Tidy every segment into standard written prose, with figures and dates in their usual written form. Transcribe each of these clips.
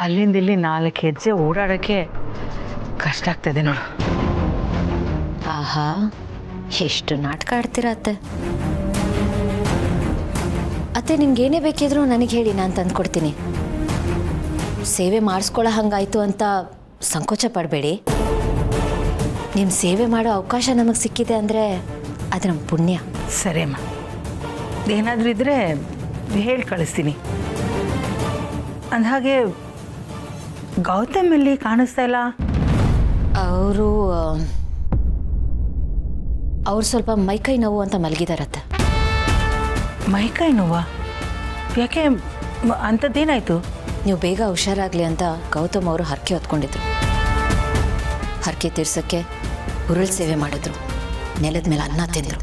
ಅಲ್ಲಿಂದ ಇಲ್ಲಿ 4 ಹೆಜ್ಜೆ ಓಡಾಡೋಕ್ಕೆ ಕಷ್ಟ ಆಗ್ತದೆ ನೋಡು. ಆಹಾ, ಎಷ್ಟು ನಾಟಕ ಆಡ್ತೀರ ಅತ್ತೆ. ಅತ್ತೆ, ನಿಮ್ಗೇನೇ ಬೇಕಿದ್ರು ನನಗೆ ಹೇಳಿ, ನಾನು ತಂದುಕೊಡ್ತೀನಿ. ಸೇವೆ ಮಾಡಿಸ್ಕೊಳ್ಳೋ ಹಂಗಾಯ್ತು ಅಂತ ಸಂಕೋಚ ಪಡಬೇಡಿ. ನಿಮ್ಮ ಸೇವೆ ಮಾಡೋ ಅವಕಾಶ ನಮಗೆ ಸಿಕ್ಕಿದೆ ಅಂದರೆ ಅದು ನಮ್ಮ ಪುಣ್ಯ. ಸರಿ ಅಮ್ಮ, ಏನಾದರೂ ಇದ್ದರೆ ಹೇಳಿ ಕಳಿಸ್ತೀನಿ. ಅಂದಹಾಗೆ ಗೌತಮ್ ಎಲ್ಲಿ ಕಾಣಿಸ್ತಾ ಇಲ್ಲ? ಅವರು ಸ್ವಲ್ಪ ಮೈಕೈ ನೋವು ಅಂತ ಮಲಗಿದಾರತ್ತೆ. ಮೈಕೈ ನೋವಾ? ಯಾಕೆ, ಅಂಥದ್ದೇನಾಯಿತು? ನೀವು ಬೇಗ ಹುಷಾರಾಗಲಿ ಅಂತ ಗೌತಮ್ ಅವರು ಹರಕೆ ಹೊತ್ಕೊಂಡಿದ್ರು. ಹರಕೆ ತೀರ್ಸೋಕ್ಕೆ ಉರುಳು ಸೇವೆ ಮಾಡಿದ್ರು, ನೆಲದ ಮೇಲೆ ಅನ್ನ ತಿಂದರು.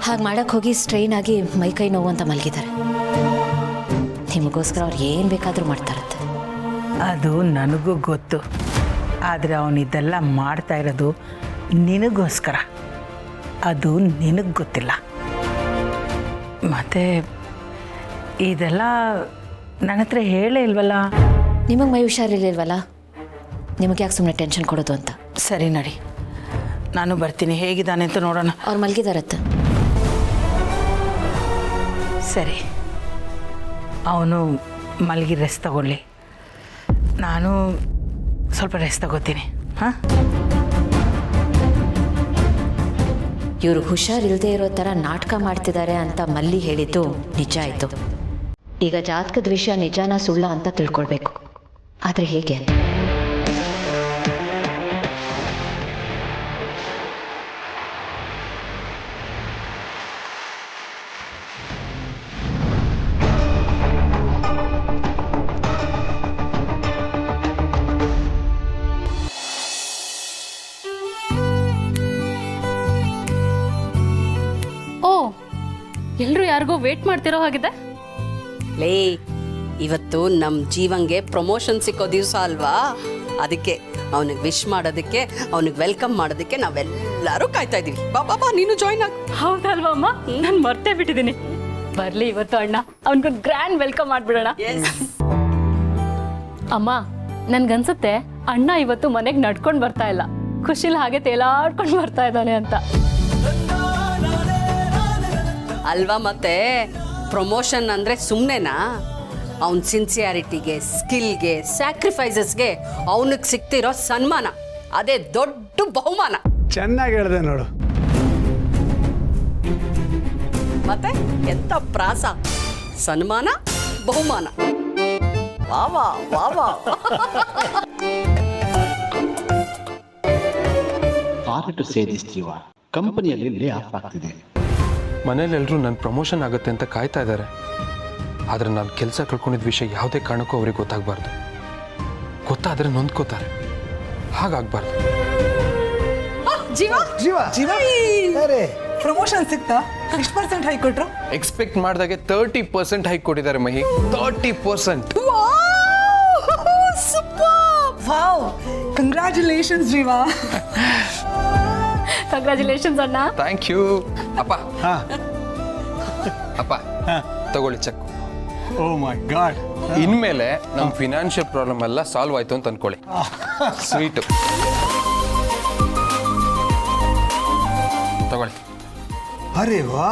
ಹಾಗೆ ಮಾಡೋಕ್ಕೆ ಹೋಗಿ ಸ್ಟ್ರೈನ್ ಆಗಿ ಮೈಕೈ ನೋವು ಅಂತ ಮಲಗಿದ್ದಾರೆ. ನಿಮಗೋಸ್ಕರ ಅವ್ರು ಏನು ಬೇಕಾದರೂ ಮಾಡ್ತಾರತ್ತೆ. ಅದು ನನಗೂ ಗೊತ್ತು, ಆದರೆ ಅವನಿದ್ದೆಲ್ಲ ಮಾಡ್ತಾ ಇರೋದು ನಿನಗೋಸ್ಕರ. ಅದು ನಿನಗೆ ಗೊತ್ತಿಲ್ಲ. ಮತ್ತು ಇದೆಲ್ಲ ನನ್ನ ಹತ್ರ ಹೇಳೇ ಇಲ್ವಲ್ಲ. ನಿಮಗೆ ಮೈ ಹುಷಾರಿರ್ಲಿಲ್ವಲ್ಲ, ನಿಮಗೆ ಯಾಕೆ ಸುಮ್ಮನೆ ಟೆನ್ಷನ್ ಕೊಡೋದು ಅಂತ. ಸರಿ ನಡಿ, ನಾನು ಬರ್ತೀನಿ. ಹೇಗಿದ್ದಾನೆ ಅಂತ ನೋಡೋಣ. ಅವ್ರು ಮಲಗಿದಾರತ್ತೆ. ಸರಿ, ಅವನು ಮಲಗಿ ರೆಸ್ಟ್ ತಗೊಳ್ಳಿ, ನಾನು ಸ್ವಲ್ಪ ರೆಸ್ಟ್ ತಗೋತೀನಿ. ಹಾಂ, ಇವರು ಹುಷಾರಿಲ್ಲದೆ ಇರೋ ಥರ ನಾಟಕ ಮಾಡ್ತಿದ್ದಾರೆ ಅಂತ ಮಲ್ಲಿ ಹೇಳಿದ್ದು ನಿಜ ಆಯಿತು. ಈಗ ಜಾತಕದ ವಿಷಯ ನಿಜಾನ ಸುಳ್ಳ ಅಂತ ತಿಳ್ಕೊಳ್ಬೇಕು. ಆದರೆ ಹೇಗೆ? ಎಲ್ರು ಯಾರಿಗೋ ವೇಟ್ ಮಾಡ್ತಿರೋ ಹಾಗಿದೆ. ಲೇ, ಇವತ್ತು ನಮ್ಮ ಜೀವಂಗೆ ಪ್ರಮೋಷನ್ ಸಿಕ್ಕೋ ದಿವಸ ಅಲ್ವಾ, ಅದಕ್ಕೆ ಅವನಿಗೆ ವಿಶ್ ಮಾಡೋದಕ್ಕೆ, ಅವನಿಗೆ ವೆಲ್ಕಮ್ ಮಾಡೋದಕ್ಕೆ ನಾವೆಲ್ಲರೂ ಕಾಯ್ತಾ ಇದೀವಿ. ಬಾ ಬಾ ಬಾ, ನೀನು ಜಾಯ್ನ್ ಆಗ. ಹೌದಲ್ವಾ ಅಮ್ಮ, ನಾನು ಮರ್ತೇ ಬಿಟ್ಟಿದ್ದೀನಿ. ಬರ್ಲಿ ಇವತ್ತು ಅಣ್ಣ, ಅವನಿಗೆ ಗ್ರ್ಯಾಂಡ್ ವೆಲ್ಕಮ್ ಮಾಡ್ಬಿಡೋಣ. ಅಮ್ಮ, ನನ್ಗನ್ಸುತ್ತೆ ಅಣ್ಣ ಇವತ್ತು ಮನೆಗೆ ನಡ್ಕೊಂಡು ಬರ್ತಾ ಇಲ್ಲ, ಖುಷಿಲ್ ಹಾಗೆ ತೇಲಾಡ್ಕೊಂಡು ಬರ್ತಾ ಇದ್ದಾನೆ ಅಂತ. ಅಲ್ವಾ? ಮತ್ತೆ ಪ್ರಮೋಷನ್ ಅಂದರೆ ಸುಮ್ಮನೆನಾ? ಅವನ ಸಿನ್ಸಿಯಾರಿಟಿಗೆ, ಸ್ಕಿಲ್ಗೆ, ಸ್ಯಾಕ್ರಿಫೈಸಸ್ಗೆ ಅವನಿಗೆ ಸಿಗ್ತಿರೋ ಸನ್ಮಾನ, ಅದೇ ದೊಡ್ಡ ಬಹುಮಾನ. ಚೆನ್ನಾಗಿ ಹೇಳಿದೆ ನೋಡು. ಮತ್ತೆ ಎಂತ ಪ್ರಾಸ! ಸನ್ಮಾನ, ಬಹುಮಾನ. ವಾವಾ ವಾವಾ. ಫಾರೆಟ್ ಸೇಲ್ಸ್ ಜೀವ ಕಂಪನಿಯಲ್ಲಿ ಲೇ ಆಫ್ ಆಗ್ತಿದೆ. ಮನೇಲೆಲ್ಲರೂ ನನ್ನ ಪ್ರಮೋಷನ್ ಆಗುತ್ತೆ ಅಂತ ಕಾಯ್ತಾ ಇದ್ದಾರೆ. ಆದರೆ ನಾನು ಕೆಲಸ ಕಳ್ಕೊಂಡಿದ್ದ ವಿಷಯ ಯಾವುದೇ ಕಾರಣಕ್ಕೂ ಅವ್ರಿಗೆ ಗೊತ್ತಾಗಬಾರ್ದು. ಗೊತ್ತಾದರೆ ನೊಂದ್ಕೋತಾರೆ, ಹಾಗಾಗಬಾರ್ದು. ಜೀವ ಜೀವ ಜೀವ ಪ್ರಮೋಷನ್ ಸಿಗ್ತಾ? ಎಷ್ಟು ಪರ್ಸೆಂಟ್ ಹೈ ಕೊಟ್ರು? ಎಕ್ಸ್ಪೆಕ್ಟ್ ಮಾಡಿದಾಗೆ 30% ಹೈಕ್ ಕೊಟ್ಟಿದ್ದಾರೆ Mahi. 30%. Wow, congratulations Jeeva. Congratulations ಅಣ್ಣ. Thank you. ಅಪ್ಪ ಅಪ್ಪ, ತಗೊಳ್ಳಿ ಚೆಕ್. ಓ ಮೈ ಗಾಡ್. ಇನ್ಮೇಲೆ ನಮ್ಮ ಫಿನಾನ್ಷಿಯಲ್ ಪ್ರಾಬ್ಲಮ್ ಎಲ್ಲ ಸಾಲ್ವ್ ಆಯ್ತು ಅಂತ ಅನ್ಕೊಳ್ಳಿ. ಸ್ವೀಟು ತಗೊಳ್ಳಿ. ಅರೆ ವಾ,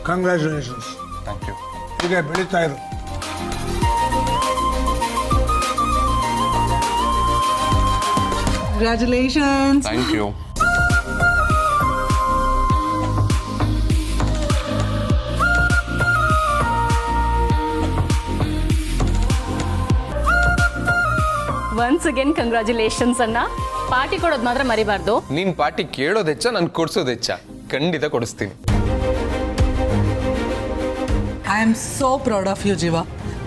ಕಂಗ್ರ್ಯಾಚುಲೇಷನ್ಸ್. Thank you. ಹೀಗೆ ಬೆಳೀತಾ ಇರು. Congratulations. Thank you. Once again congratulations ಅಣ್ಣ. ಪಾರ್ಟಿ ಕೊಡೋದು ಮಾತ್ರ ಮರಿಬಾರ್ದು. ನೀನ್ ಪಾರ್ಟಿ ಕೇಳೋದು ಹೆಚ್ಚ, ನನ್ ಕೊಡ್ಸೋದು ಹೆಚ್ಚ? ಖಂಡಿತ ಕೊಡಿಸ್ತೀನಿ. I am so proud of you Jeeva.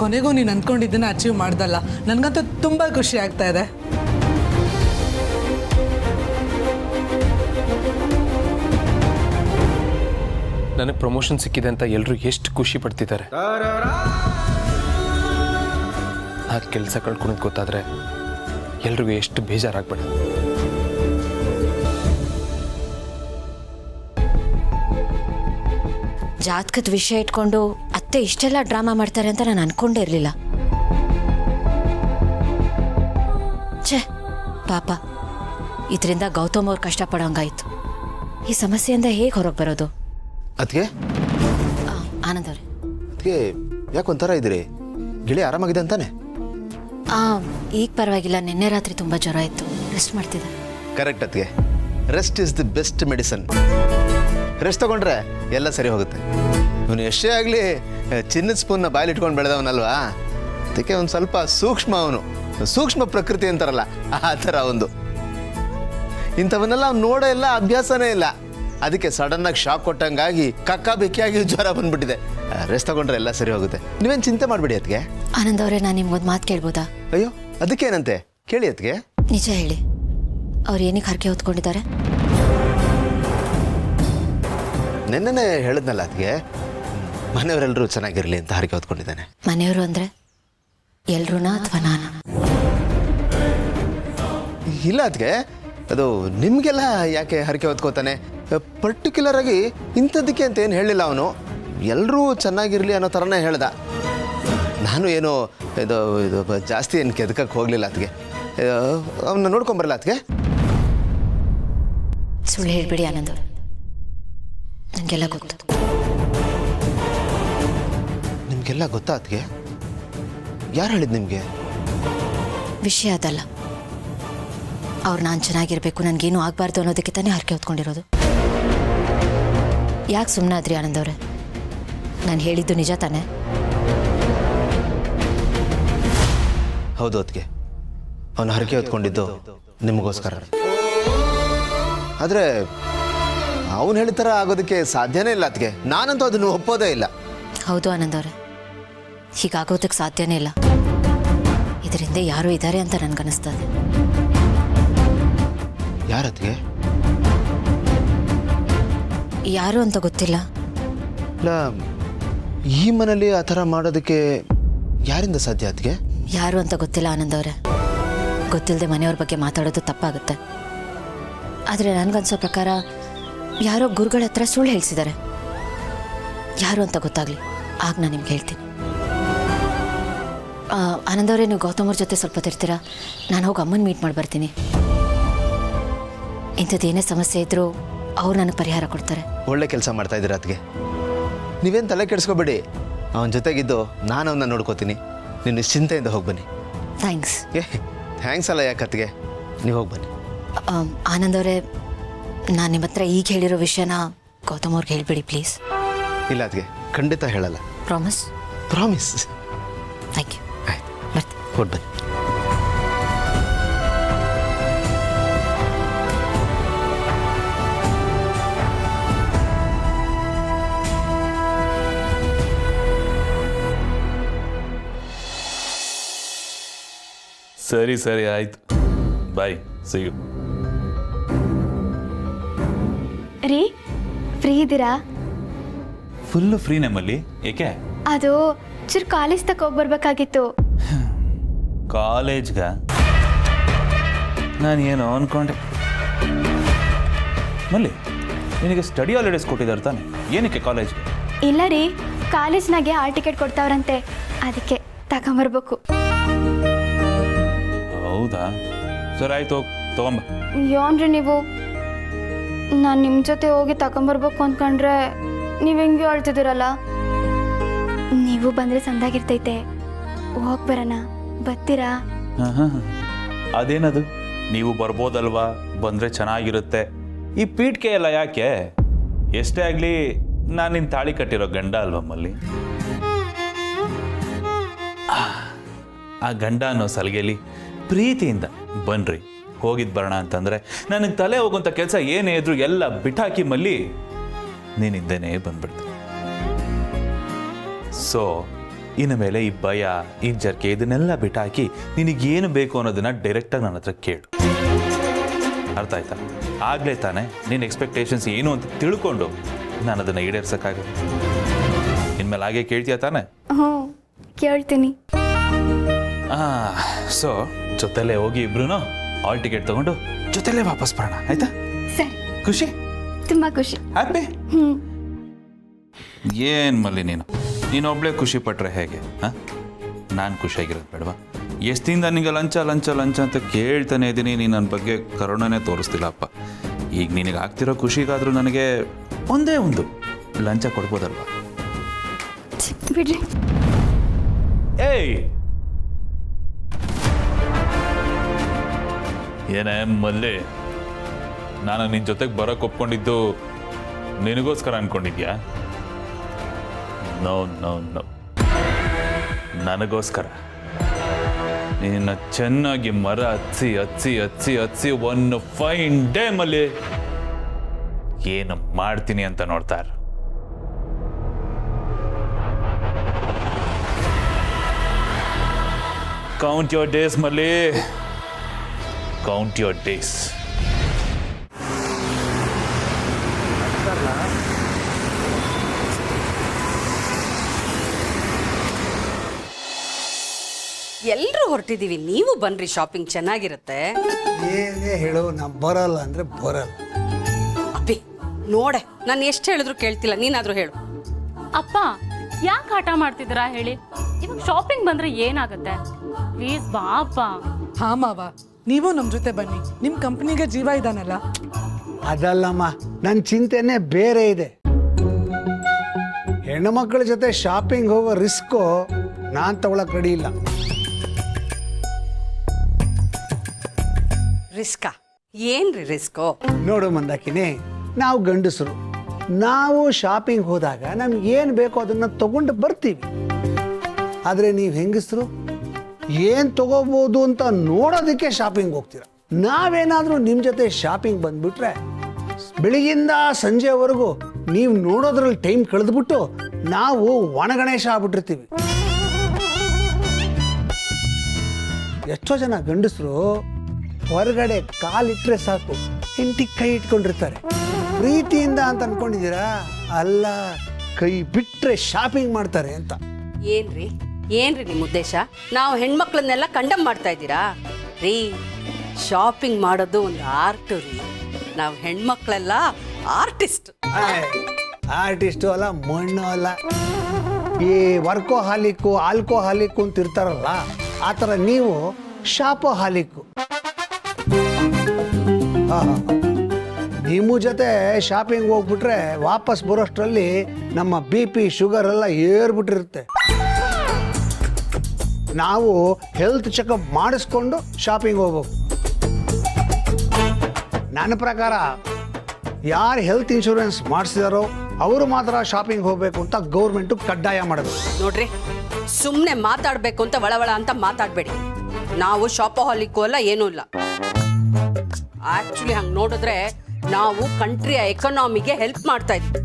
ಕೊನೆಗೂ ನೀನು ಅಂದ್ಕೊಂಡಿದ್ದನ್ನ ಅಚೀವ್ ಮಾಡ್ದಲ್ಲ, ನನಗಂತೂ ತುಂಬ ಖುಷಿ ಆಗ್ತಾ ಇದೆ. ನನಗೆ ಪ್ರಮೋಷನ್ ಸಿಕ್ಕಿದೆ ಅಂತ ಎಲ್ಲರೂ ಎಷ್ಟು ಖುಷಿ ಪಡ್ತಿದ್ದಾರೆ. ಆ ಕೆಲಸ ಕಳ್ಕೊಳೋದು ಗೊತ್ತಾದರೆ ಎಲ್ರಿಗೂ ಎಷ್ಟು ಬೇಜಾರಾಗ್ಬೇಡ. ಜಾತಕದ ವಿಷಯ ಇಟ್ಕೊಂಡು ಅತ್ತೆ ಇಷ್ಟೆಲ್ಲ ಡ್ರಾಮಾ ಮಾಡ್ತಾರೆ ಅಂತ ನಾನು ಅನ್ಕೊಂಡೇ ಇರಲಿಲ್ಲ. ಛೇ ಪಾಪ, ಇದರಿಂದ ಗೌತಮ್ ಅವ್ರು ಕಷ್ಟಪಡೋಂಗಾಯ್ತು. ಈ ಸಮಸ್ಯೆಯಿಂದ ಹೇಗೆ ಹೊರಗೆ ಬರೋದು? ಅದಕ್ಕೆ ಆನಂದ್ ಅವ್ರೆ, ಅದಕ್ಕೆ ಯಾಕೊಂಥರ ಇದ್ದೀರಿ? ಗಿಳಿ ಆರಾಮಾಗಿದೆ ಅಂತಾನೆ? ಈಗ ಪರವಾಗಿಲ್ಲ. ನಿನ್ನೆ ರಾತ್ರಿ ತುಂಬ ಜ್ವರ ಇತ್ತು, ರೆಸ್ಟ್ ಮಾಡ್ತಿದ್ದಾರೆ. ಕರೆಕ್ಟ್. ಅದಕ್ಕೆ rest is the best medicine. Rest ತಗೊಂಡ್ರೆ ಎಲ್ಲ ಸರಿ ಹೋಗುತ್ತೆ. ಇವನು ಎಷ್ಟೇ ಆಗಲಿ ಚಿನ್ನದ ಸ್ಪೂನ್ನ ಬಾಯಲ್ಲಿ ಇಟ್ಕೊಂಡು ಬೆಳೆದವನಲ್ವಾ, ಅದಕ್ಕೆ ಒಂದು ಸ್ವಲ್ಪ ಸೂಕ್ಷ್ಮ. ಅವನು ಸೂಕ್ಷ್ಮ ಪ್ರಕೃತಿ ಅಂತಾರಲ್ಲ, ಆ ಥರ ಒಂದು. ಇಂಥವನ್ನೆಲ್ಲ ಅವ್ನು ನೋಡೋ ಎಲ್ಲ ಅಭ್ಯಾಸನೇ ಇಲ್ಲ. ಅದಕ್ಕೆ ಸಡನ್ನಾಗಿ ಶಾಕ್ ಕೊಟ್ಟಂಗಾಗಿ ಕಕ್ಕ ಬೆಕ್ಕಿಯಾಗಿ ಜ್ವರ ಬಂದ್ಬಿಟ್ಟಿದೆ. ರೆಸ್ಟ್ ತಗೊಂಡ್ರೆ ಎಲ್ಲ ಸರಿ ಹೋಗುತ್ತೆ. ನೀವೇನು ಚಿಂತೆ ಮಾಡಬೇಡಿ ಅದಕ್ಕೆ. ಆನಂದ್ ಅವರೇ, ನಾನು ನಿಮ್ಗೊಂದು ಮಾತು ಕೇಳ್ಬೋದಾ? ಅಯ್ಯೋ, ಅದಕ್ಕೇನಂತೆ, ಕೇಳಿ ಅದಕ್ಕೆ. ನಿಜ ಹೇಳಿ, ಅವ್ರು ಏನಕ್ಕೆ ಹರಕೆ ಹೊತ್ಕೊಂಡಿದ್ದಾರೆ? ನೆನ್ನೆನೇ ಹೇಳಿದ್ನಲ್ಲ ಅದಕ್ಕೆ, ಮನೆಯವರೆಲ್ಲರೂ ಚೆನ್ನಾಗಿರಲಿ ಅಂತ ಹರಕೆ ಹೊತ್ಕೊಂಡಿದ್ದಾನೆ. ಮನೆಯವರು ಅಂದರೆ ಎಲ್ರೂನಾ ಅಥವಾ ನಾನು? ಇಲ್ಲ ಅದಕ್ಕೆ, ಅದು ನಿಮಗೆಲ್ಲ ಯಾಕೆ ಹರಕೆ ಹೊತ್ಕೋತಾನೆ? ಪರ್ಟಿಕ್ಯುಲರ್ ಆಗಿ ಇಂಥದ್ದಕ್ಕೆ ಅಂತ ಏನು ಹೇಳಿಲ್ಲ ಅವನು. ಎಲ್ಲರೂ ಚೆನ್ನಾಗಿರಲಿ ಅನ್ನೋ ಥರನೇ ಹೇಳ್ದ. ನಾನು ಏನೋ ಇದು ಜಾಸ್ತಿ ಏನು ಕೆದಕಕ್ಕೆ ಹೋಗಲಿಲ್ಲ ಅದಕ್ಕೆ. ಅವನ್ನ ನೋಡ್ಕೊಂಬರಲ್ಲ ಅದಕ್ಕೆ. ಸುಳ್ಳು ಹೇಳ್ಬಿಡಿ ಆನಂದ್ ಅವರು, ನನಗೆಲ್ಲ ಗೊತ್ತು. ನಿಮಗೆಲ್ಲ ಗೊತ್ತಾ ಅದಕ್ಕೆ? ಯಾರು ಹೇಳಿದ್ ನಿಮಗೆ? ವಿಷಯ ಅದಲ್ಲ. ಅವ್ರು ನಾನು ಚೆನ್ನಾಗಿರಬೇಕು, ನನಗೇನು ಆಗಬಾರ್ದು ಅನ್ನೋದಕ್ಕೆ ತಾನೇ ಹರಕೆ ಹೊತ್ಕೊಂಡಿರೋದು. ಯಾಕೆ ಸುಮ್ಮನೆ ಆದ್ರಿ ಆನಂದ್ ಅವರೇ? ನಾನು ಹೇಳಿದ್ದು ನಿಜ ತಾನೇ? ಹೌದು ಅದಕ್ಕೆ, ಅವನು ಹರಕೆ ಹೊತ್ಕೊಂಡಿದ್ದು ನಿಮಗೋಸ್ಕರ. ಆದರೆ ಅವನು ಹೇಳಿದ ಥರ ಆಗೋದಕ್ಕೆ ಸಾಧ್ಯನೇ ಇಲ್ಲ ಅದಕ್ಕೆ. ನಾನಂತೂ ಅದನ್ನು ಒಪ್ಪೋದೇ ಇಲ್ಲ. ಹೌದು ಆನಂದ್ ಅವರೇ, ಹೀಗಾಗೋದಕ್ಕೆ ಸಾಧ್ಯನೇ ಇಲ್ಲ. ಇದರಿಂದ ಯಾರು ಇದ್ದಾರೆ ಅಂತ ನನಗನ್ನಿಸ್ತದೆ. ಯಾರತ್ತಿಗೆ? ಯಾರು ಅಂತ ಗೊತ್ತಿಲ್ಲ. ಇಲ್ಲ, ಈ ಮನೇಲಿ ಆ ಥರ ಮಾಡೋದಕ್ಕೆ ಯಾರಿಂದ ಸಾಧ್ಯ ಅದಕ್ಕೆ? ಯಾರು ಅಂತ ಗೊತ್ತಿಲ್ಲ ಆನಂದ್ ಅವರೇ. ಗೊತ್ತಿಲ್ಲದೆ ಮನೆಯವ್ರ ಬಗ್ಗೆ ಮಾತಾಡೋದು ತಪ್ಪಾಗುತ್ತೆ. ಆದರೆ ನನಗನ್ಸೋ ಪ್ರಕಾರ ಯಾರೋ ಗುರುಗಳ ಹತ್ರ ಸುಳ್ಳು ಹೇಳಿಸಿದ್ದಾರೆ. ಯಾರು ಅಂತ ಗೊತ್ತಾಗಲಿ, ಆಗ ನಾನು ನಿಮ್ಗೆ ಹೇಳ್ತೀನಿ. ಆನಂದ್ ಅವರೇ, ನೀವು ಗೌತಮ್ ಅವ್ರ ಜೊತೆ ಸ್ವಲ್ಪ ತಿರ್ತೀರಾ? ನಾನು ಹೋಗಿ ಅಮ್ಮನ ಮೀಟ್ ಮಾಡಿ ಬರ್ತೀನಿ. ಇಂಥದ್ದೇನೇ ಸಮಸ್ಯೆ ಇದ್ದರೂ ಅವ್ರು ನನಗೆ ಪರಿಹಾರ ಕೊಡ್ತಾರೆ. ಒಳ್ಳೆ ಕೆಲಸ ಮಾಡ್ತಾ ಇದ್ದೀರ ಅದಕ್ಕೆ. ನೀವೇನು ತಲೆ ಕೆಡಿಸ್ಕೋಬೇಡಿ. ಅವನ ಜೊತೆಗಿದ್ದು ನಾನು ಅವನ್ನ ನೋಡ್ಕೋತೀನಿ. ನೀವು ನಿಶ್ಚಿಂತೆಯಿಂದ ಹೋಗಿ ಬನ್ನಿ. ಥ್ಯಾಂಕ್ಸ್. ಥ್ಯಾಂಕ್ಸ್ ಅಲ್ಲ, ಯಾಕೆ ಅದಕ್ಕೆ? ನೀವು ಹೋಗಿ ಬನ್ನಿ. ಆನಂದ್ ಅವರೇ, ನಾನು ನಿಮ್ಮ ಹತ್ರ ಈಗ ಹೇಳಿರೋ ವಿಷಯನ ಗೌತಮ್ ಅವ್ರಿಗೆ ಹೇಳ್ಬಿಡಿ ಪ್ಲೀಸ್. ಇಲ್ಲ ಅದಕ್ಕೆ, ಖಂಡಿತ ಹೇಳಲ್ಲ. ಪ್ರಾಮಿಸ್? ಪ್ರಾಮಿಸ್. Thank you. ಆಯ್ತು, ಬರ್ತೀನಿ. ಹೊರಟು ಬನ್ನಿ. ಸರಿ ಸರಿ ಆಯ್ತು, ಬಾಯ್, ಸಿ ಯು. ರೀ, ಫ್ರೀ ಇದ್ದೀರಾ? ಫುಲ್ಲು ಫ್ರೀ ನಮ್ಮಲ್ಲಿ. ಏಕೆ? ಅದು ಚೂರು ಕಾಲೇಜ್ ತಕ್ಕ ಹೋಗಿ ಬರ್ಬೇಕಾಗಿತ್ತು. ಕಾಲೇಜ್ಗ? ನಾನು ಏನೋ ಅನ್ಕೊಂಡೆ. ಮಲ್ಲಿ, ನಿನಗೆ ಸ್ಟಡಿ ಹಾಲಿಡೇಸ್ ಕೊಟ್ಟಿದ್ದಾರೆ ತಾನೆ? ಏನಕ್ಕೆ ಕಾಲೇಜ್ಗೆ? ಇಲ್ಲ ರೀ, ಕಾಲೇಜ್ನಾಗೆ ಆಲ್ ಟಿಕೆಟ್ ಕೊಡ್ತಾವ್ರಂತೆ, ಅದಕ್ಕೆ ತಗೊಂಬರ್ಬೇಕು. ಹೌದಾ? ಸರಿ ಆಯ್ತು, ಹೋಗಿ ತಗೊಂಬ. ಏನ್ರಿ ನೀವು, ನಾನು ನಿಮ್ಮ ಜೊತೆ ಹೋಗಿ ತಗೊಂಬರ್ಬೇಕು ಅಂದ್ಕೊಂಡ್ರೆ ನೀವು ಹೆಂಗೆ ಹೇಳ್ತಿದ್ದೀರಲ್ಲ. ನೀವು ಬಂದರೆ ಸಂದಾಗಿರ್ತೈತೆ. ಹೋಗಿ ಬರೋಣ, ಬರ್ತೀರಾ? ಅದೇನದು, ನೀವು ಬರ್ಬೋದಲ್ವಾ, ಬಂದರೆ ಚೆನ್ನಾಗಿರುತ್ತೆ. ಈ ಪೀಠ್ಕೆ ಎಲ್ಲ ಯಾಕೆ? ಎಷ್ಟೇ ಆಗಲಿ ನಾನು ನಿನ್ನ ತಾಳಿ ಕಟ್ಟಿರೋ ಗಂಡ ಅಲ್ವಾ ಮಲ್ಲಿ. ಆ ಗಂಡ ಅನ್ನೋ ಸಲಿಗೆಲಿ ಪ್ರೀತಿಯಿಂದ ಬನ್ರಿ, ಹೋಗಿದ್ದು ಬರೋಣ ಅಂತಂದರೆ ನನಗೆ ತಲೆ ಹೋಗುವಂಥ ಕೆಲಸ ಏನೇ ಇದ್ರು ಎಲ್ಲ ಬಿಟ್ಟಾಕಿ ಮಲ್ಲಿ ನೀನಿಂದೇನೆ ಬಂದ್ಬಿಡ್ತೀನಿ. ಸೊ ಇನ್ನು ಮೇಲೆ ಈ ಭಯ, ಈ ಜರ್ಕೆ ಇದನ್ನೆಲ್ಲ ಬಿಟ್ಟಾಕಿ ನಿನಗೇನು ಬೇಕು ಅನ್ನೋದನ್ನ ಡೈರೆಕ್ಟಾಗಿ ನನ್ನ ಹತ್ರ ಕೇಳು. ಅರ್ಥ ಆಯ್ತಾ? ಆಗಲೇ ತಾನೆ ನಿನ್ನ ಎಕ್ಸ್ಪೆಕ್ಟೇಷನ್ಸ್ ಏನು ಅಂತ ತಿಳ್ಕೊಂಡು ನಾನು ಅದನ್ನು ಈಡೇರ್ಸೋಕ್ಕಾಗುತ್ತೆ. ಇನ್ಮೇಲೆ ಹಾಗೆ ಕೇಳ್ತೀಯ ತಾನೆ? ಹ್ಞೂ, ಕೇಳ್ತೀನಿ. ಸೊ ಜೊತೆಲೇ ಹೋಗಿ ಇಬ್ರು ಆಲ್ ಟಿಕೆಟ್ ತಗೊಂಡು ಜೊತೆಲೇ ವಾಪಸ್ ಬರೋಣ, ಆಯ್ತಾ? ಸರಿ, ಖುಷಿ? ತುಂಬ ಖುಷಿ. ಹ್ಯಾಪಿ? ಏನು ಮಲ್ಲಿ ನೀನು ಒಬ್ಬಳೇ ಖುಷಿ ಪಟ್ಟರೆ ಹೇಗೆ ಹಾಂ? ನಾನು ಖುಷಿಯಾಗಿರೋದು ಬೇಡವಾ? ಎಷ್ಟು ದಿನ ನಿನಗೆ ಲಂಚ ಲಂಚ ಲಂಚ ಅಂತ ಕೇಳ್ತಾನೆ ಇದ್ದೀನಿ, ನೀನು ನನ್ನ ಬಗ್ಗೆ ಕರುಣನೇ ತೋರಿಸ್ತಿಲ್ಲಪ್ಪ. ಈಗ ನಿನಗೆ ಆಗ್ತಿರೋ ಖುಷಿಗಾದರೂ ನನಗೆ ಒಂದೇ ಒಂದು ಲಂಚ ಕೊಡ್ಬೋದಲ್ವಾ? ಬಿಡ್ರಿ. ಏಯ್, ಏನೇ ಮಲ್ಲಿ, ನಾನು ನಿನ್ನ ಜೊತೆಗೆ ಬರೋಕ್ಕೆ ಒಪ್ಕೊಂಡಿದ್ದು ನಿನಗೋಸ್ಕರ ಅನ್ಕೊಂಡಿದ್ಯಾ? ನೋ ನೋ ನೋ, ನನಗೋಸ್ಕರ. ನಿನ್ನ ಚೆನ್ನಾಗಿ ಮರ ಹಚ್ಚಿ ಹಚ್ಚಿ ಹಚ್ಚಿ ಹಚ್ಚಿ ಒಂದು ಫೈನ್ ಡೇ ಮಲ್ಲಿ ಏನು ಮಾಡ್ತೀನಿ ಅಂತ ನೋಡ್ತಾರ. ಕೌಂಟ್ ಯೋರ್ ಡೇಸ್ ಮಲ್ಲಿ, ಕೌಂಟ್ ಯೋರ್ ಡೇಸ್. ಎಲ್ಲರೂ ಹೊರಟಿದ್ದೀವಿ, ನೀವು ಬನ್ರಿ, ಶಾಪಿಂಗ್ ಚೆನ್ನಾಗಿರುತ್ತೆ. ಏನೇ ಹೇಳು, ನಾ ಬರಲ್ಲ ಅಂದರೆ ಬರಲ್ಲ. ಅಪ್ಪಿ ನೋಡೆ, ನಾನು ಎಷ್ಟು ಹೇಳಿದ್ರು ಕೇಳ್ತಿಲ್ಲ, ನೀನಾದರೂ ಹೇಳು. ಅಪ್ಪ ಯಾಕೆ ಹಠ ಮಾಡ್ತಿದ್ದೀರಾ ಹೇಳಿ? ಇವಾಗ ಶಾಪಿಂಗ್ ಬಂದ್ರೆ ಏನಾಗುತ್ತೆ? ಪ್ಲೀಸ್ ಬಾ ಅಪ್ಪ. ಹಾಂ ಮಾವ, ನೀವು ನಮ್ಮ ಜೊತೆ ಬನ್ನಿ. ನಿಮ್ಮ ಕಂಪ್ನಿಗೆ ಜೀವ ಇದ್ದಾನಲ್ಲ. ಅದಲ್ಲಮ್ಮ, ನನ್ನ ಚಿಂತೆನೇ ಬೇರೆ ಇದೆ. ಹೆಣ್ಣು ಮಕ್ಕಳ ಜೊತೆ ಶಾಪಿಂಗ್ ಹೋಗೋ ರಿಸ್ಕು ನಾನು ತಗೊಳಕ್ ರೆಡಿ ಇಲ್ಲ. ರಿಸ್ಕಾ? ಏನ್ರಿ ರಿಸ್ಕು? ನೋಡು ಮಂದಾಕಿನಿ, ನಾವು ಗಂಡಸರು, ನಾವು ಶಾಪಿಂಗ್ ಹೋದಾಗ ನಮ್ಗೆ ಏನು ಬೇಕೋ ಅದನ್ನು ತಗೊಂಡು ಬರ್ತೀವಿ. ಆದರೆ ನೀವು ಹೆಂಗಸರು ಏನು ತಗೋಬೋದು ಅಂತ ನೋಡೋದಕ್ಕೆ ಶಾಪಿಂಗ್ ಹೋಗ್ತೀರ. ನಾವೇನಾದರೂ ನಿಮ್ಮ ಜೊತೆ ಶಾಪಿಂಗ್ ಬಂದ್ಬಿಟ್ರೆ ಬೆಳಗಿಂದ ಸಂಜೆವರೆಗೂ ನೀವು ನೋಡೋದ್ರಲ್ಲಿ ಟೈಮ್ ಕಳೆದ್ಬಿಟ್ಟು ನಾವು ಒಣಗಣೇಶ ಆಗ್ಬಿಟ್ಟಿರ್ತೀವಿ. ಎಷ್ಟೋ ಜನ ಗಂಡಸರು ಹೊರಗಡೆ ಕಾಲಿಟ್ರೆ ಸಾಕು ಹೆಂಡತಿ ಕೈ ಇಟ್ಕೊಂಡಿರ್ತಾರೆ. ಪ್ರೀತಿಯಿಂದ ಅಂತ ಅನ್ಕೊಂಡಿದ್ದೀರಾ? ಅಲ್ಲ, ಕೈ ಬಿಟ್ರೆ ಶಾಪಿಂಗ್ ಮಾಡ್ತಾರೆ ಅಂತ. ಏನ್ರಿ ನಿಮ್ಮ ಉದ್ದೇಶ? ನಾವು ಹೆಣ್ಮಕ್ಳನ್ನೆಲ್ಲ ಕಂಡಮ್ ಮಾಡ್ತಾ ಇದ್ದೀರಾ? ರೀ, ಶಾಪಿಂಗ್ ಮಾಡೋದು ಒಂದು ಆರ್ಟ್ ರೀ. ನಾವು ಹೆಣ್ಮಕ್ಳೆಲ್ಲ ಆರ್ಟಿಸ್ಟ್. ಆರ್ಟಿಸ್ಟು ಅಲ್ಲ, ಮಣ್ಣು ಅಲ್ಲ. ಈ ವರ್ಕೋಹಾಲಿಕ್ಕು ಆಲ್ಕೋಹಾಲಿಕ್ಕು ಅಂತ ಇರ್ತಾರಲ್ಲ, ಆ ಥರ ನೀವು ಶಾಪೋಹಾಲಿಕ್ಕು. ನಿಮ್ಮ ಜೊತೆ ಶಾಪಿಂಗ್ ಹೋಗ್ಬಿಟ್ರೆ ವಾಪಸ್ ಬರೋಷ್ಟರಲ್ಲಿ ನಮ್ಮ BP ಶುಗರ್ ಎಲ್ಲ ಏರ್ಬಿಟ್ಟಿರುತ್ತೆ. ನಾವು ಹೆಲ್ತ್ ಚೆಕಪ್ ಮಾಡಿಸ್ಕೊಂಡು ಶಾಪಿಂಗ್ ಹೋಗ್ಬೇಕು. ನನ್ನ ಪ್ರಕಾರ ಯಾರು ಹೆಲ್ತ್ ಇನ್ಶೂರೆನ್ಸ್ ಮಾಡಿಸಿದಾರೋ ಅವರು ಮಾತ್ರ ಶಾಪಿಂಗ್ ಹೋಗಬೇಕು ಅಂತ ಗೌರ್ಮೆಂಟು ಕಡ್ಡಾಯ ಮಾಡಬೇಕು. ನೋಡ್ರಿ, ಸುಮ್ಮನೆ ಮಾತಾಡಬೇಕು ಅಂತ ಒಳವಳ ಅಂತ ಮಾತಾಡಬೇಡಿ. ನಾವು ಶಾಪೋಹಾಲಿಕ್ಕು ಅಲ್ಲ, ಏನೂ ಇಲ್ಲ. ಆಕ್ಚುಲಿ ಹಂಗೆ ನೋಡಿದ್ರೆ ನಾವು ಕಂಟ್ರಿಯ ಎಕನಾಮಿಗೆ ಹೆಲ್ಪ್ ಮಾಡ್ತಾ ಇದ್ವಿ.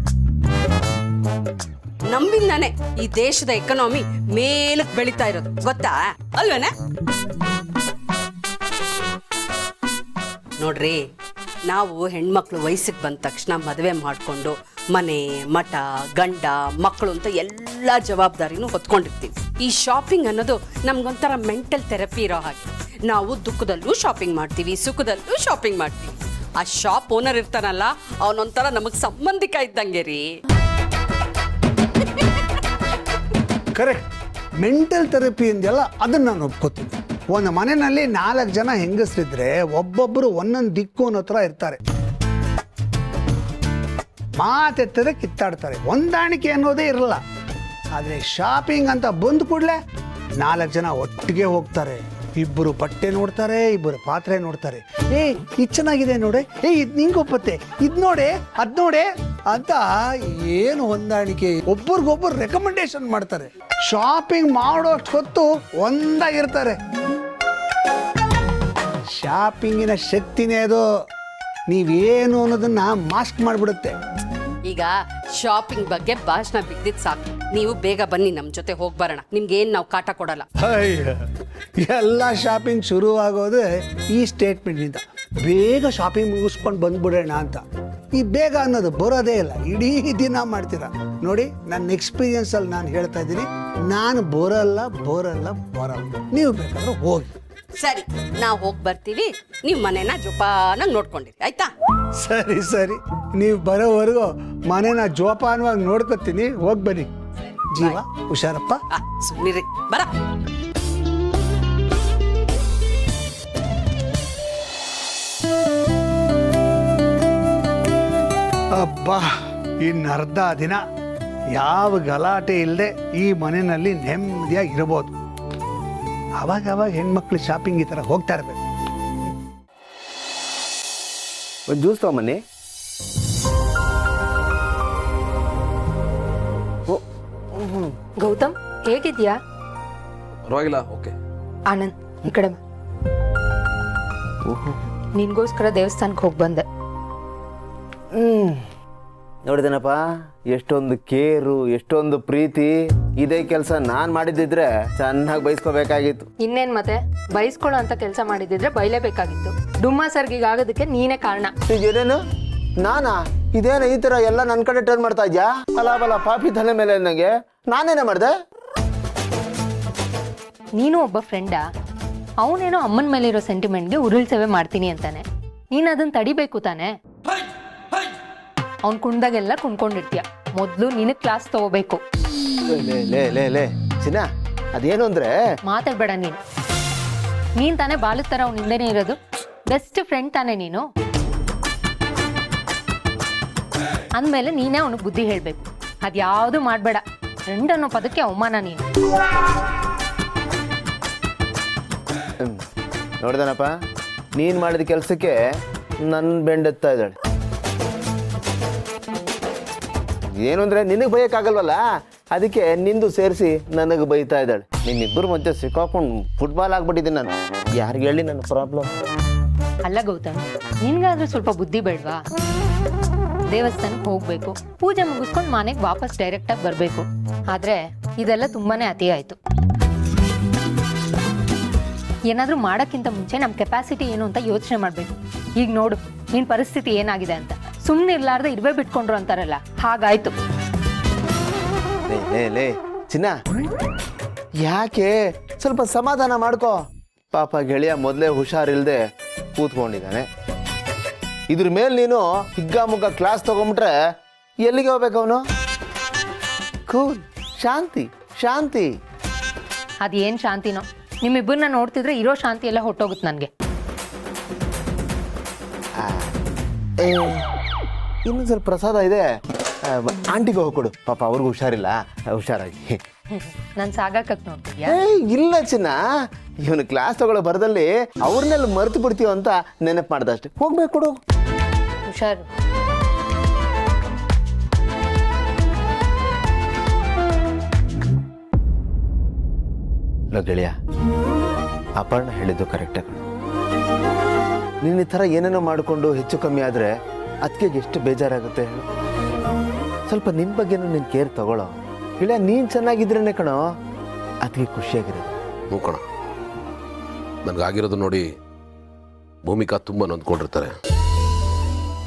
ನಮ್ಮಿಂದಾನೆ ಈ ದೇಶದ ಎಕನಾಮಿ ಮೇಲಕ್ಕೆ ಬೆಳೀತಾ ಇರೋದು, ಗೊತ್ತಾ ಅಲ್ವೇನೆ? ನೋಡ್ರಿ, ನಾವು ಹೆಣ್ಮಕ್ಳು ವಯಸ್ಸಿಗೆ ಬಂದ ತಕ್ಷಣ ಮದುವೆ ಮಾಡಿಕೊಂಡು ಮನೆ ಮಠ ಗಂಡ ಮಕ್ಕಳು ಅಂತ ಎಲ್ಲ ಜವಾಬ್ದಾರಿನೂ ಹೊತ್ಕೊಂಡಿರ್ತೀವಿ. ಈ ಶಾಪಿಂಗ್ ಅನ್ನೋದು ನಮ್ಗೊಂಥರ ಮೆಂಟಲ್ ಥೆರಪಿ ಇರೋ ಹಾಗೆ. ನಾವು ದುಃಖದಲ್ಲೂ ಶಾಪಿಂಗ್ ಮಾಡ್ತೀವಿ, ಸುಖದಲ್ಲೂ ಶಾಪಿಂಗ್ ಮಾಡ್ತೀವಿ. ಆ ಶಾಪ್ ಓನರ್ ಇರ್ತಾನಲ್ಲ, ಅವನೊಂಥರ ನಮಗೆ ಸಂಬಂಧಿಕ ಇದ್ದಂಗೆ ರೀ. ಕರೆಕ್ಟ್, ಮೆಂಟಲ್ ಥೆರಪಿ ಅಂದೆಲ್ಲ ಅದನ್ನು ನಾನು ಒಪ್ಕೋತೀನಿ. ಒಂದು ಮನೆಯಲ್ಲಿ 4 ಜನ ಹೆಂಗಸರಿದ್ರೆ ಒಬ್ಬೊಬ್ಬರು ಒಂದೊಂದು ದಿಕ್ಕು ಅನ್ನೋ ಥರ ಇರ್ತಾರೆ. ಮಾತೆತ್ತರೆ ಕಿತ್ತಾಡ್ತಾರೆ, ಹೊಂದಾಣಿಕೆ ಅನ್ನೋದೇ ಇರಲ್ಲ. ಆದರೆ ಶಾಪಿಂಗ್ ಅಂತ ಬಂದ ಕೂಡಲೇ 4 ಜನ ಒಟ್ಟಿಗೆ ಹೋಗ್ತಾರೆ. ಇಬ್ಬರು ಬಟ್ಟೆ ನೋಡ್ತಾರೆ, ಇಬ್ಬರು ಪಾತ್ರೆ ನೋಡ್ತಾರೆ. ಇದು ಚೆನ್ನಾಗಿದೆ ನೋಡೆ, ಇದು ನಿಂಗೆ ಒಪ್ಪತ್ತೆ, ಇದು ನೋಡೆ, ಅದು ನೋಡೆ ಅಂತ ಏನು ಹೊಂದಾಣಿಕೆ. ಒಬ್ಬರಿಗೊಬ್ಬರು ರೆಕಮೆಂಡೇಶನ್ ಮಾಡ್ತಾರೆ. ಶಾಪಿಂಗ್ ಮಾಡೋಷ್ಟು ಹೊತ್ತು ಒಂದಾಗಿರ್ತಾರೆ. ಶಾಪಿಂಗಿನ ಶಕ್ತಿನೇ ಅದು. ನೀವೇನು ಅನ್ನೋದನ್ನ ಮಾಸ್ಕ್ ಮಾಡಿಬಿಡುತ್ತೆ. ಈಗ ಶಾಪಿಂಗ್ ಬಗ್ಗೆ ಭಾಷಣ ಬಿದ್ದಿದ್ದು ಸಾಕು. ನೀವು ಬೇಗ ಬನ್ನಿ, ನಮ್ಮ ಜೊತೆ ಹೋಗಿ ಬರೋಣ. ನಿಮ್ಗೆ ಏನು ನಾವು ಕಾಟ ಕೊಡಲ್ಲ. ಎಲ್ಲ ಶಾಪಿಂಗ್ ಶುರು ಆಗೋದೇ ಈ ಸ್ಟೇಟ್ಮೆಂಟ್ನಿಂದ. ಬೇಗ ಶಾಪಿಂಗ್ ಮುಗಿಸ್ಕೊಂಡು ಬಂದ್ಬಿಡೋಣ ಅಂತ. ಈ ಬೇಗ ಅನ್ನೋದು ಬರೋದೇ ಇಲ್ಲ, ಇಡೀ ದಿನ ಮಾಡ್ತೀರಾ. ನೋಡಿ, ನನ್ನ ಎಕ್ಸ್ಪೀರಿಯನ್ಸಲ್ಲಿ ನಾನು ಹೇಳ್ತಾ ಇದ್ದೀನಿ, ನಾನು ಬರಲ್ಲ. ನೀವು ಬೇಕಾದ್ರೆ ಹೋಗಿ. ಸರಿ ನಾವು ಹೋಗಿ ಬರ್ತೀವಿ, ನೀವು ಮನೇನ ಜೋಪಾನಾಗಿ ನೋಡ್ಕೊಂಡಿರಿ ಆಯ್ತಾ? ಸರಿ ಸರಿ, ನೀವು ಬರೋವರೆಗೂ ಮನೇನ ಜೋಪಾನವಾಗಿ ನೋಡ್ಕೊತೀನಿ. ಹೋಗಿ ಬನ್ನಿ. ಜೀವ ಹುಷಾರಪ್ಪ. ಸುಮ್ಮನಿರಿ, ಬರ. ಅಬ್ಬಾ, ಇನ್ನರ್ಧ ದಿನ ಯಾವ ಗಲಾಟೆ ಇಲ್ಲದೆ ಈ ಮನೆಯಲ್ಲಿ ನೆಮ್ಮದಿಯಾಗಿ ಇರ್ಬೋದು. ಅವಾಗ ಹೆಣ್ಮಕ್ಳು ಶಾಪಿಂಗ್ ಈ ಥರ ಹೋಗ್ತಾ ಇರಬೇಕು. ಒಂದು ಜ್ಯೂಸ್ ತಗೊಂಬನ್ನಿ. ಗೌತಮ್ ಹೇಗಿದ್ಯಾ? ಪರವಾಗಿಲ್ಲ, ಓಕೆ. ಆನಂದ್ ಈ ಕಡೆ ಬಾ. ನಿನ್ಗೋಸ್ಕರ ದೇವಸ್ಥಾನಕ್ಕೆ ಹೋಗಿ ಬಂದೆ. ನೋಡಿದೇನಪ್ಪ, ಎಷ್ಟೊಂದು ಕೇರು, ಎಷ್ಟೊಂದು ಪ್ರೀತಿ. ಇದೇ ಕೆಲಸ ನಾನು ಮಾಡಿದ್ದಿದ್ರೆ ಚೆನ್ನಾಗಿ ಬಯಸ್ಕೋಬೇಕಾಗಿತ್ತು. ಇನ್ನೇನ್ ಮತ್ತೆ ಬಯಸ್ಕೊಳ್ಳೋ ಅಂತ ಕೆಲಸ ಮಾಡಿದಿದ್ರೆ ಬೈಲೇಬೇಕಾಗಿತ್ತು. ಡುಮ್ಮ ಸರ್ಗಿಗೆ ಆಗೋದಕ್ಕೆ ನೀನೇ ಕಾರಣ. ಏನೇನು ನಾನಾ? ಇದೇನು ಈ ಥರ ಎಲ್ಲ ನನ್ನ ಕಡೆ ಟರ್ನ್ ಮಾಡ್ತಾ ಇದ್ಯಾ? ಬಲ ಪಾಪಿ ತಲೆ ಮೇಲೆ ನನಗೆ ನಾನೇನೇ ಮಾಡಿದೆ? ನೀನು ಒಬ್ಬ ಫ್ರೆಂಡಾ? ಅವನೇನೋ ಅಮ್ಮನ ಮೇಲಿರೋ ಸೆಂಟಿಮೆಂಟ್ಗೆ ಉರುಳ್ ಸೇವೆ ಮಾಡ್ತೀನಿ ಅಂತಾನೆ. ನೀನು ಅದನ್ನ ತಡಿಬೇಕು ತಾನೆ. ಅವ್ನು ಕುಣ್ದಾಗೆಲ್ಲ ಕುಣ್ಕೊಂಡಿರ್ತೀಯ. ಮೊದಲು ನಿನಗೆ ಕ್ಲಾಸ್ ತಗೋಬೇಕು. ಲೇ ಚಿನ್ನ, ಅದೇನು ಅಂದ್ರೆ ಮಾತಾಡ್ಬೇಡ ನೀನು. ನೀನ್ ತಾನೇ ಬಾಲದ ಥರ ಅವ್ನ ಹಿಂದೆನೇ ಇರೋದು. ಬೆಸ್ಟ್ ಫ್ರೆಂಡ್ ತಾನೇ ನೀನು. ಅಂದಮೇಲೆ ನೀನೇ ಅವನಿಗೆ ಬುದ್ಧಿ ಹೇಳಬೇಕು. ಅದ್ಯಾವುದು ಮಾಡಬೇಡ. ಫ್ರೆಂಡ್ ಅನ್ನೋ ಪದಕ್ಕೆ ಅವಮಾನ ನೀನು. ನೋಡ್ದನಪ್ಪ, ನೀನು ಮಾಡಿದ ಕೆಲಸಕ್ಕೆ ನನ್ನ ಬೆಂಡೆತ್ತಾ ಇದ್ದಾಳೆ. ಏನು ಅಂದರೆ ನಿನಗೆ ಬೈಯೋಕ್ಕಾಗಲ್ವಲ್ಲ, ಅದಕ್ಕೆ ನಿಂದು ಸೇರಿಸಿ ನನಗೆ ಬೈತಾ ಇದ್ದಾಳೆ. ನಿನ್ನಿಬ್ಬರು ಮಧ್ಯೆ ಸಿಕ್ಕಾಕೊಂಡು ಫುಟ್ಬಾಲ್ ಆಗ್ಬಿಟ್ಟಿದ್ದೀನಿ ನಾನು. ಯಾರಿಗೆ ಹೇಳಿ ನನ್ನ ಪ್ರಾಬ್ಲಮ್? ಅಲ್ಲ ಗೌತಮ್, ನಿನ್ಗಾದ್ರೂ ಸ್ವಲ್ಪ ಬುದ್ಧಿ ಬೇಡವಾ? ದೇವಸ್ಥಾನಕ್ಕೆ ಹೋಗ್ಬೇಕು, ಪೂಜೆ ಮುಗಿಸ್ಕೊಂಡು ಮನೆಗೆ ವಾಪಸ್ ಡೈರೆಕ್ಟಾಗಿ ಬರಬೇಕು. ಆದರೆ ಇದೆಲ್ಲ ತುಂಬಾನೇ ಅತಿ ಆಯಿತು. ಏನಾದರೂ ಮಾಡೋಕ್ಕಿಂತ ಮುಂಚೆ ನಮ್ಮ ಕೆಪಾಸಿಟಿ ಏನು ಅಂತ ಯೋಚನೆ ಮಾಡಬೇಕು. ಈಗ ನೋಡು ನಿನ್ನ ಪರಿಸ್ಥಿತಿ ಏನಾಗಿದೆ ಅಂತ. ಸುಮ್ಮನೆ ಇರ್ಲಾರ್ದೆ ಇರುವೆ ಬಿಟ್ಕೊಂಡ್ರು ಅಂತಾರಲ್ಲ, ಹಾಗಾಯ್ತು. ಲೇ ಚಿನ್ನ, ಯಾಕೆ ಸ್ವಲ್ಪ ಸಮಾಧಾನ ಮಾಡ್ಕೋ. ಪಾಪ ಗೆಳೆಯ ಮೊದಲೇ ಹುಷಾರಿಲ್ದೆ ಕೂತ್ಕೊಂಡಿದ್ದಾನೆ. ಇದ್ರ ಮೇಲೆ ನೀನು ಹಿಗ್ಗಾಮುಗ್ಗ ಕ್ಲಾಸ್ ತಗೊಂಬಿಟ್ರೆ ಎಲ್ಲಿಗೆ ಹೋಗ್ಬೇಕು ಅವನು? ಕೂಲ್, ಶಾಂತಿ ಶಾಂತಿ. ಅದೇನು ಶಾಂತಿನೋ, ನಿಮ್ಮಿಬ್ಬರನ್ನ ನೋಡ್ತಿದ್ರೆ ಇರೋ ಶಾಂತಿ ಎಲ್ಲ ಹೊಟ್ಟೋಗುತ್ತೆ ನನಗೆ. ಇನ್ನೊಂದು ಸ್ವಲ್ಪ ಪ್ರಸಾದ ಇದೆ, ಆಂಟಿಗೆ ಹೋಗ್ಕೊಡು. ಪಾಪ ಅವ್ರಿಗೂ ಹುಷಾರಿಲ್ಲ, ಹುಷಾರಾಗಿ. ನಾನು ಸಾಗಕ್ಕೆ ನೋಡ್ತಿದ್ಯಾ? ಇಲ್ಲ ಚಿನ್ನ, ಇವನು ಕ್ಲಾಸ್ ತಗೊಳ್ಳೋ ಬರದಲ್ಲಿ ಅವ್ರನ್ನೆಲ್ಲ ಮರೆತು ಬಿಡ್ತೀವ ಅಂತ ನೆನಪು ಮಾಡ್ದೆ ಅಷ್ಟೇ. ಹೋಗ್ಬೇಕು ಕೊಡು. ಹುಷಾರು. ಗೆಳೆಯ, ಅಪರ್ಣ ಹೇಳಿದ್ದು ಕರೆಕ್ಟೇ ಕಣು. ನೀನು ಈ ಥರ ಏನೇನೋ ಮಾಡಿಕೊಂಡು ಹೆಚ್ಚು ಕಮ್ಮಿ ಆದರೆ ಅದಕ್ಕೆ ಎಷ್ಟು ಬೇಜಾರಾಗುತ್ತೆ ಹೇಳು. ಸ್ವಲ್ಪ ನಿನ್ನ ಬಗ್ಗೆನೂ ನೀನು ಕೇರ್ ತಗೊಳ್ಳೋ ಗೆಳೆಯ. ನೀನು ಚೆನ್ನಾಗಿದ್ರೇ ಕಣೋ ಅದಕ್ಕೆ ಖುಷಿಯಾಗಿರೋದು. ಹ್ಞೂ ಕಣ, ನನಗಾಗಿರೋದು ನೋಡಿ ಭೂಮಿಕಾ ತುಂಬ ನೊಂದ್ಕೊಂಡಿರ್ತಾರೆ.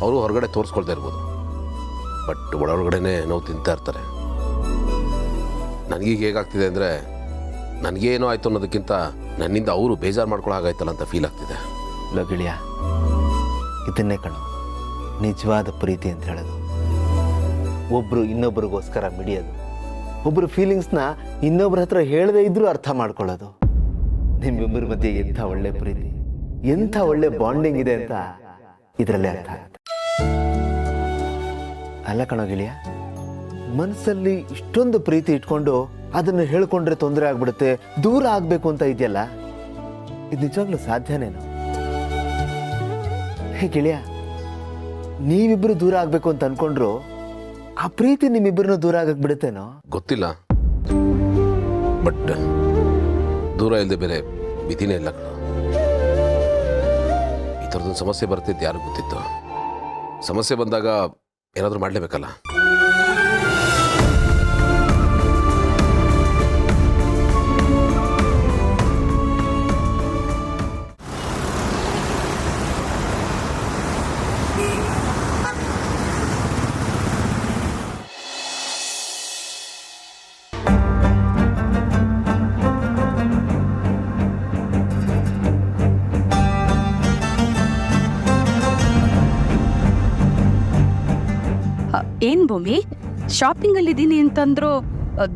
ಅವರು ಹೊರಗಡೆ ತೋರಿಸ್ಕೊಳ್ತಾ ಇರ್ಬೋದು, ಬಟ್ ಒಳಗಡೆನೇ ನೋವು ತಿಂತಾ ಇರ್ತಾರೆ. ನನಗೀಗ ಹೇಗಾಗ್ತಿದೆ ಅಂದರೆ, ನನಗೇನೋ ಆಯಿತು ಅನ್ನೋದಕ್ಕಿಂತ ನನ್ನಿಂದ ಅವರು ಬೇಜಾರು ಮಾಡ್ಕೊಳ್ಳೋ ಹಾಗಾಯ್ತಲ್ಲ ಅಂತ ಫೀಲ್ ಆಗ್ತಿದೆ. ಇಲ್ಲ ಗೆಳೆಯ, ಇದನ್ನೇ ಕಣೋ ನಿಜವಾದ ಪ್ರೀತಿ ಅಂತ ಹೇಳೋದು. ಒಬ್ಬರು ಇನ್ನೊಬ್ರಿಗೋಸ್ಕರ ಮಿಡಿಯೋದು, ಒಬ್ಬರು ಫೀಲಿಂಗ್ಸ್ನ ಇನ್ನೊಬ್ರ ಹತ್ರ ಹೇಳದೇ ಇದ್ರೂ ಅರ್ಥ ಮಾಡ್ಕೊಳ್ಳೋದು. ನಿಮ್ಮಿಬ್ಬರ ಮಧ್ಯೆ ಎಂಥ ಒಳ್ಳೆ ಪ್ರೀತಿ, ಎಂಥ ಒಳ್ಳೆ ಬಾಂಡಿಂಗ್ ಇದೆ ಅಂತ ಇದರಲ್ಲೇ ಅರ್ಥ ಆಗುತ್ತೆ. ಅಲ್ಲ ಕಣೋ ಗೆಳೆಯ, ಮನಸ್ಸಲ್ಲಿ ಇಷ್ಟೊಂದು ಪ್ರೀತಿ ಇಟ್ಕೊಂಡು ಅದನ್ನು ಹೇಳ್ಕೊಂಡ್ರೆ ತೊಂದರೆ ಆಗ್ಬಿಡುತ್ತೆ, ದೂರ ಆಗಬೇಕು ಅಂತ ಇದೆಯಲ್ಲ, ಇದು ನಿಜವಾಗ್ಲೂ ಸಾಧ್ಯನೇನು? ಹೇ ಗೆಳೆಯ, ನೀವಿಬ್ಬರು ದೂರ ಆಗಬೇಕು ಅಂತ ಅನ್ಕೊಂಡ್ರು ಆ ಪ್ರೀತಿ ನಿಮ್ಮಿಬ್ಬರನ್ನ ದೂರ ಆಗಕ್ಕೆ ಬಿಡುತ್ತೇನೋ ಗೊತ್ತಿಲ್ಲ, ಬಟ್ ದೂರ ಇಲ್ಲದೆ ಬೇರೆ ವಿಧಿನೇ ಇಲ್ಲ ಕಣ. ಈ ಥರದೊಂದು ಸಮಸ್ಯೆ ಬರ್ತಿದ್ದು ಯಾರಿಗೂ ಗೊತ್ತಿತ್ತು. ಸಮಸ್ಯೆ ಬಂದಾಗ ಏನಾದರೂ ಮಾಡಲೇಬೇಕಲ್ಲ. ಏನ್ ಭೂಮಿ ಶಾಪಿಂಗಲ್ಲಿ ಇದ್ದೀನಿ ಅಂತಂದ್ರು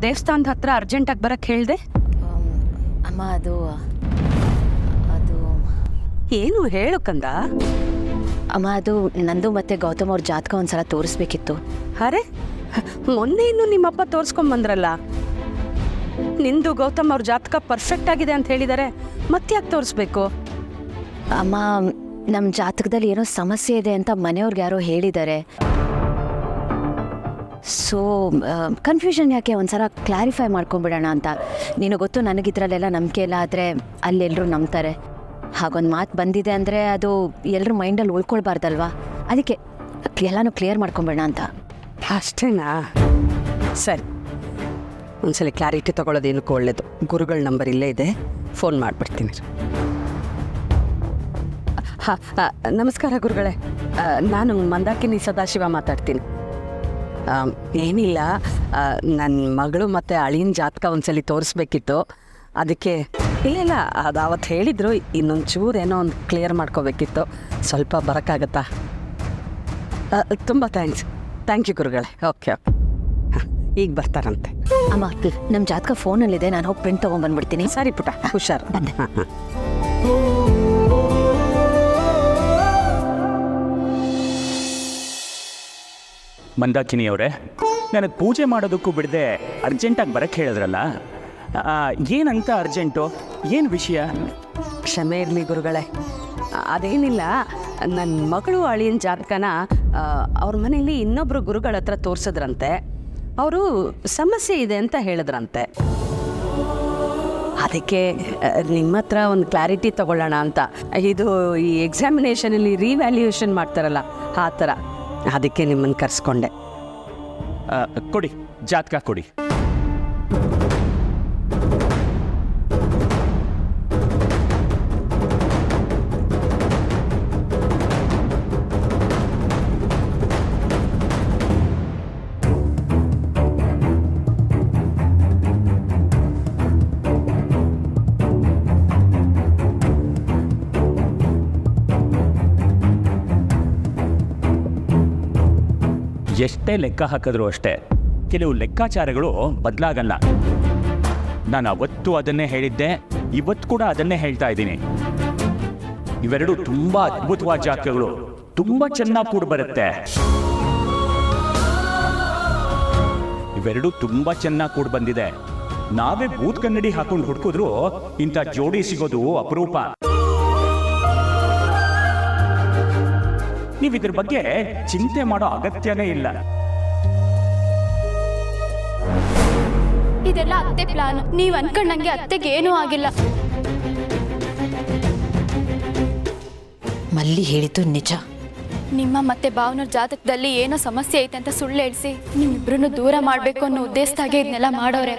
ದೇವಸ್ಥಾನದ ಹತ್ರ ಅರ್ಜೆಂಟಾಗಿ ಬರಕ್ಕೆ ಹೇಳ್ದೆ? ಅಮ್ಮ ಅದು ಏನು ಹೇಳು ಕಂದ. ಅಮ್ಮ ಅದು ನಂದು ಮತ್ತೆ ಗೌತಮ್ ಅವ್ರ ಜಾತಕ ಒಂದ್ಸಲ ತೋರಿಸ್ಬೇಕಿತ್ತು. ಅರೆ ಮೊನ್ನೆ ಇನ್ನು ನಿಮ್ಮಪ್ಪ ತೋರಿಸ್ಕೊಂಬಂದ್ರಲ್ಲ. ನಿಂದು ಗೌತಮ್ ಅವ್ರ ಜಾತಕ ಪರ್ಫೆಕ್ಟ್ ಆಗಿದೆ ಅಂತ ಹೇಳಿದ್ದಾರೆ, ಮತ್ತೆ ಯಾಕೆ ತೋರಿಸ್ಬೇಕು? ಅಮ್ಮ ನಮ್ಮ ಜಾತಕದಲ್ಲಿ ಏನೋ ಸಮಸ್ಯೆ ಇದೆ ಅಂತ ಮನೆಯವ್ರಿಗೆ ಯಾರೋ ಹೇಳಿದ್ದಾರೆ. ಸೊ ಕನ್ಫ್ಯೂಷನ್ ಯಾಕೆ, ಒಂದ್ಸಲ ಕ್ಲಾರಿಫೈ ಮಾಡ್ಕೊಂಬಿಡೋಣ ಅಂತ. ನೀನು ಗೊತ್ತು ನನಗಿದ್ರಲ್ಲೆಲ್ಲ ನಂಬಿಕೆ ಇಲ್ಲ, ಆದರೆ ಅಲ್ಲೆಲ್ಲರೂ ನಂಬ್ತಾರೆ. ಹಾಗೊಂದು ಮಾತು ಬಂದಿದೆ ಅಂದರೆ ಅದು ಎಲ್ಲರೂ ಮೈಂಡಲ್ಲಿ ಉಳ್ಕೊಳ್ಬಾರ್ದಲ್ವಾ, ಅದಕ್ಕೆ ಎಲ್ಲನೂ ಕ್ಲಿಯರ್ ಮಾಡ್ಕೊಂಬೇಡ ಅಂತ. ಅಷ್ಟೇನಾ? ಸರಿ, ಒಂದ್ಸಲ ಕ್ಲಾರಿಟಿ ತೊಗೊಳ್ಳೋದೇನಕ್ಕೂ ಒಳ್ಳೇದು. ಗುರುಗಳ ನಂಬರ್ ಇಲ್ಲೇ ಇದೆ, ಫೋನ್ ಮಾಡಿಬಿಡ್ತೀನಿ. ಹಾಂ, ನಮಸ್ಕಾರ ಗುರುಗಳೇ. ನಾನು ಮಂದಾಕಿನಿ ಸದಾಶಿವ ಮಾತಾಡ್ತೀನಿ. ಏನಿಲ್ಲ, ನನ್ನ ಮಗಳು ಮತ್ತು ಅಳಿಯನ ಜಾತಕ ಒಂದ್ಸಲ ತೋರಿಸ್ಬೇಕಿತ್ತು, ಅದಕ್ಕೆ. ಇಲ್ಲ ಅದು ಅವತ್ತು ಹೇಳಿದರು, ಇನ್ನೊಂದು ಚೂರು ಏನೋ ಒಂದು ಕ್ಲಿಯರ್ ಮಾಡ್ಕೋಬೇಕಿತ್ತು. ಸ್ವಲ್ಪ ಬರೋಕ್ಕಾಗತ್ತಾ? ತುಂಬ ಥ್ಯಾಂಕ್ ಯು ಗುರುಗಳೇ. ಓಕೆ ಈಗ ಬರ್ತಾರಂತೆ. ಅಮ್ಮ ನಮ್ಮ ಜಾತಕ ಫೋನಲ್ಲಿದೆ, ನಾನು ಹೋಗಿ ಪ್ರಿಂಟ್ ತೊಗೊಂಡ್ಬಂದ್ಬಿಡ್ತೀನಿ. ಸರಿ ಪುಟ, ಹುಷಾರು. ಬಂದೆ. ಹಾಂ. ಮಂದಾಕಿನಿ ಅವರೇ, ನನಗೆ ಪೂಜೆ ಮಾಡೋದಕ್ಕೂ ಬಿಡದೆ ಅರ್ಜೆಂಟಾಗಿ ಬರೋಕ್ಕೆ ಹೇಳಿದ್ರಲ್ಲ, ಏನಂತ ಅರ್ಜೆಂಟು, ಏನು ವಿಷಯ? ಕ್ಷಮೆ ಇರಲಿ ಗುರುಗಳೇ, ಅದೇನಿಲ್ಲ, ನನ್ನ ಮಗಳು ಅಳಿಯನ ಜಾತಕನ ಅವ್ರ ಮನೆಯಲ್ಲಿ ಇನ್ನೊಬ್ಬರು ಗುರುಗಳ ಹತ್ರ ತೋರಿಸಿದ್ರಂತೆ. ಅವರು ಸಮಸ್ಯೆ ಇದೆ ಅಂತ ಹೇಳಿದ್ರಂತೆ. ಅದಕ್ಕೆ ನಿಮ್ಮ ಹತ್ರ ಒಂದು ಕ್ಲಾರಿಟಿ ತಗೊಳ್ಳೋಣ ಅಂತ. ಇದು ಈ ಎಕ್ಸಾಮಿನೇಷನಲ್ಲಿ ರಿವ್ಯಾಲ್ಯೂಯೇಷನ್ ಮಾಡ್ತಾರಲ್ಲ, ಆ ಥರ. ಅದಕ್ಕೆ ನಿಮ್ಮನ್ನು ಕರೆಸ್ಕೊಂಡೆ. ಕೊಡಿ, ಜಾತಕ ಕೊಡಿ. ಎಷ್ಟೇ ಲೆಕ್ಕ ಹಾಕಿದ್ರೂ ಅಷ್ಟೇ, ಕೆಲವು ಲೆಕ್ಕಾಚಾರಗಳು ಬದಲಾಗಲ್ಲ. ನಾನು ಅವತ್ತು ಅದನ್ನೇ ಹೇಳಿದ್ದೆ, ಇವತ್ತು ಕೂಡ ಅದನ್ನೇ ಹೇಳ್ತಾ ಇದ್ದೀನಿ. ಇವೆರಡು ತುಂಬಾ ಅದ್ಭುತವಾದ ಜಾತಕಗಳು, ತುಂಬಾ ಚೆನ್ನಾಗಿ ಕೂಡ ಬರುತ್ತೆ. ಇವೆರಡು ತುಂಬಾ ಚೆನ್ನಾಗಿ ಕೂಡ ಬಂದಿದೆ. ನಾವೇ ಬೂತ್ ಕನ್ನಡಿ ಹಾಕೊಂಡು ಹುಡುಕಿದ್ರು ಇಂಥ ಜೋಡಿ ಸಿಗೋದು ಅಪರೂಪ. ನೀವು ಇದ್ರ ಬಗ್ಗೆ ಚಿಂತೆ ಮಾಡೋ ಅಗತ್ಯನೇ ಇಲ್ಲ. ಇದೆಲ್ಲ ಅತ್ತೆ ಪ್ಲಾನ್. ನೀವು ಅನ್ಕೊಂಡಂಗೆ ಅತ್ತೆಗೆ ಏನೂ ಆಗಿಲ್ಲ. ಮಲ್ಲಿ ಹೇಳಿದ್ದು ನಿಜ. ನಿಮ್ಮ ಮತ್ತೆ ಭಾವನವ್ರ ಜಾತಕದಲ್ಲಿ ಏನೋ ಸಮಸ್ಯೆ ಐತೆ ಅಂತ ಸುಳ್ಳು ಹೇಳಿಸಿ ನಿಮ್ಮಿಬ್ರನ್ನು ದೂರ ಮಾಡಬೇಕು ಅನ್ನೋ ಉದ್ದೇಶದಾಗೆ ಇದನ್ನೆಲ್ಲ ಮಾಡೋರೆ.